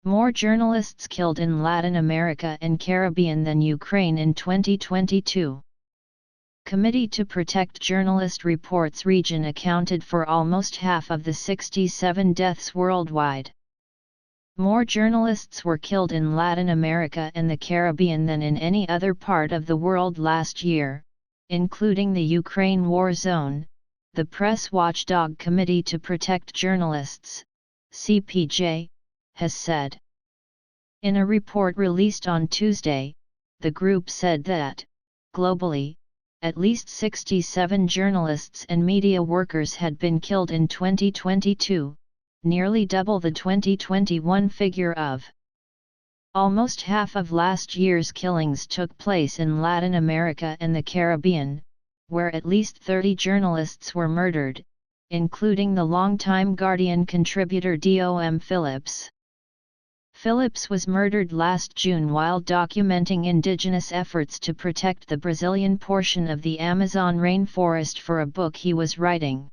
More journalists killed in Latin America and Caribbean than Ukraine in 2022. Committee to Protect Journalist reports region accounted for almost half of the 67 deaths worldwide. More journalists were killed in Latin America and the Caribbean than in any other part of the world last year, including the Ukraine war zone, the press watchdog Committee to Protect Journalists, CPJ, has said. In a report released on Tuesday, the group said that, globally, at least 67 journalists and media workers had been killed in 2022, nearly double the 2021 figure of. Almost half of last year's killings took place in Latin America and the Caribbean, where at least 30 journalists were murdered, including the longtime Guardian contributor Dom Phillips. Phillips was murdered last June while documenting indigenous efforts to protect the Brazilian portion of the Amazon rainforest for a book he was writing.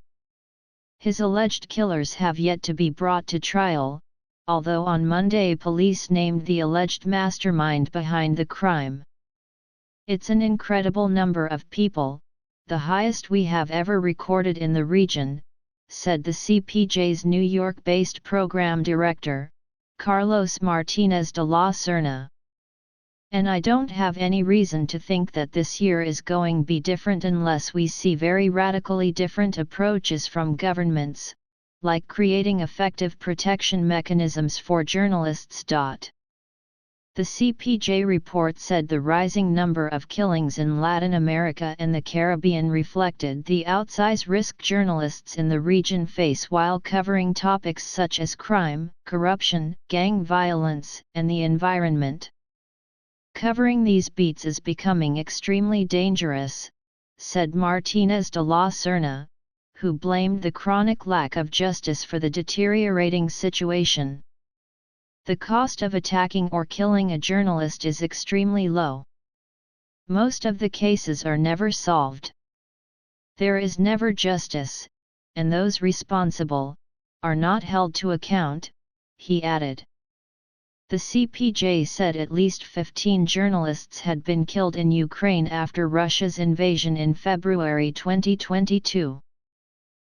His alleged killers have yet to be brought to trial, although on Monday police named the alleged mastermind behind the crime. "It's an incredible number of people, the highest we have ever recorded in the region," said the CPJ's New York-based program director, Carlos Martinez de la Serna. "And I don't have any reason to think that this year is going to be different unless we see very radically different approaches from governments, like creating effective protection mechanisms for journalists." The CPJ report said the rising number of killings in Latin America and the Caribbean reflected the outsized risk journalists in the region face while covering topics such as crime, corruption, gang violence, and the environment. "Covering these beats is becoming extremely dangerous," said Martinez de la Serna, who blamed the chronic lack of justice for the deteriorating situation. "The cost of attacking or killing a journalist is extremely low. Most of the cases are never solved. There is never justice, and those responsible are not held to account," he added. The CPJ said at least 15 journalists had been killed in Ukraine after Russia's invasion in February 2022.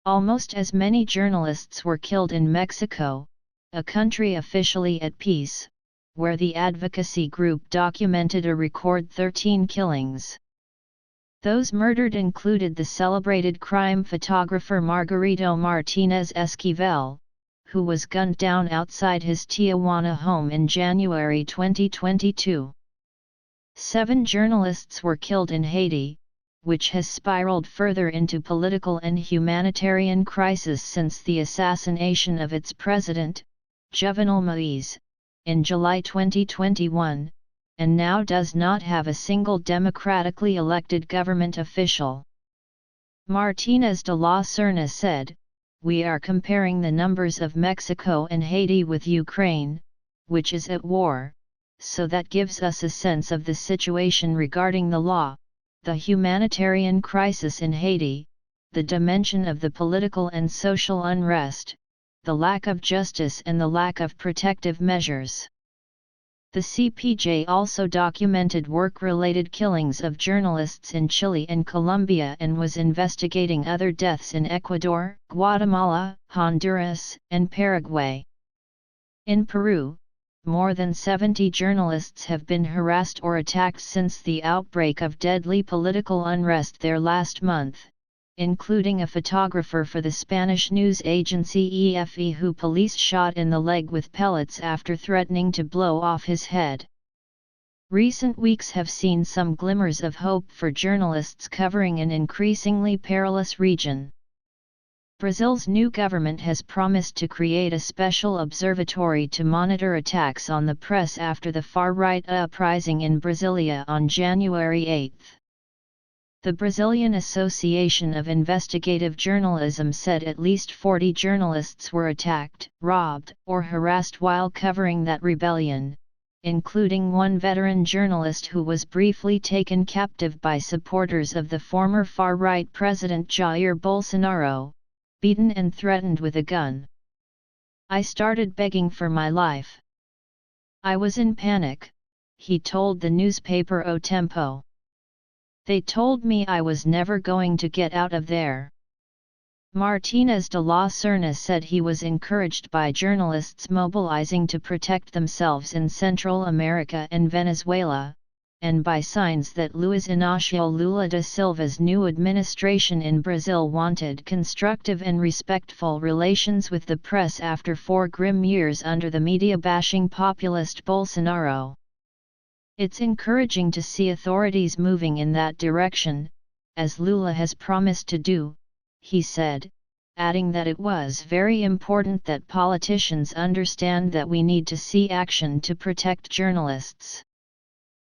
Almost as many journalists were killed in Mexico, a country officially at peace, where the advocacy group documented a record 13 killings. Those murdered included the celebrated crime photographer Margarito Martinez Esquivel, who was gunned down outside his Tijuana home in January 2022. 7 journalists were killed in Haiti, which has spiraled further into political and humanitarian crisis since the assassination of its president, Jovenel Moïse, in July 2021, and now does not have a single democratically elected government official. Martinez de la Serna said, "We are comparing the numbers of Mexico and Haiti with Ukraine, which is at war, so that gives us a sense of the situation regarding the law, the humanitarian crisis in Haiti, the dimension of the political and social unrest, the lack of justice and the lack of protective measures." The CPJ also documented work-related killings of journalists in Chile and Colombia and was investigating other deaths in Ecuador, Guatemala, Honduras, and Paraguay. In Peru, more than 70 journalists have been harassed or attacked since the outbreak of deadly political unrest there last month, including a photographer for the Spanish news agency EFE who police shot in the leg with pellets after threatening to blow off his head. Recent weeks have seen some glimmers of hope for journalists covering an increasingly perilous region. Brazil's new government has promised to create a special observatory to monitor attacks on the press after the far-right uprising in Brasília on January 8. The Brazilian Association of Investigative Journalism said at least 40 journalists were attacked, robbed, or harassed while covering that rebellion, including one veteran journalist who was briefly taken captive by supporters of the former far-right President Jair Bolsonaro, beaten and threatened with a gun. "I started begging for my life. I was in panic, he told the newspaper O Tempo. They told me I was never going to get out of there. Martínez de la Serna said he was encouraged by journalists mobilizing to protect themselves in Central America and Venezuela, and by signs that Luiz Inácio Lula da Silva's new administration in Brazil wanted constructive and respectful relations with the press after 4 grim years under the media-bashing populist Bolsonaro. It's encouraging to see authorities moving in that direction, as Lula has promised to do, he said, adding that it was very important that politicians understand that we need to see action to protect journalists.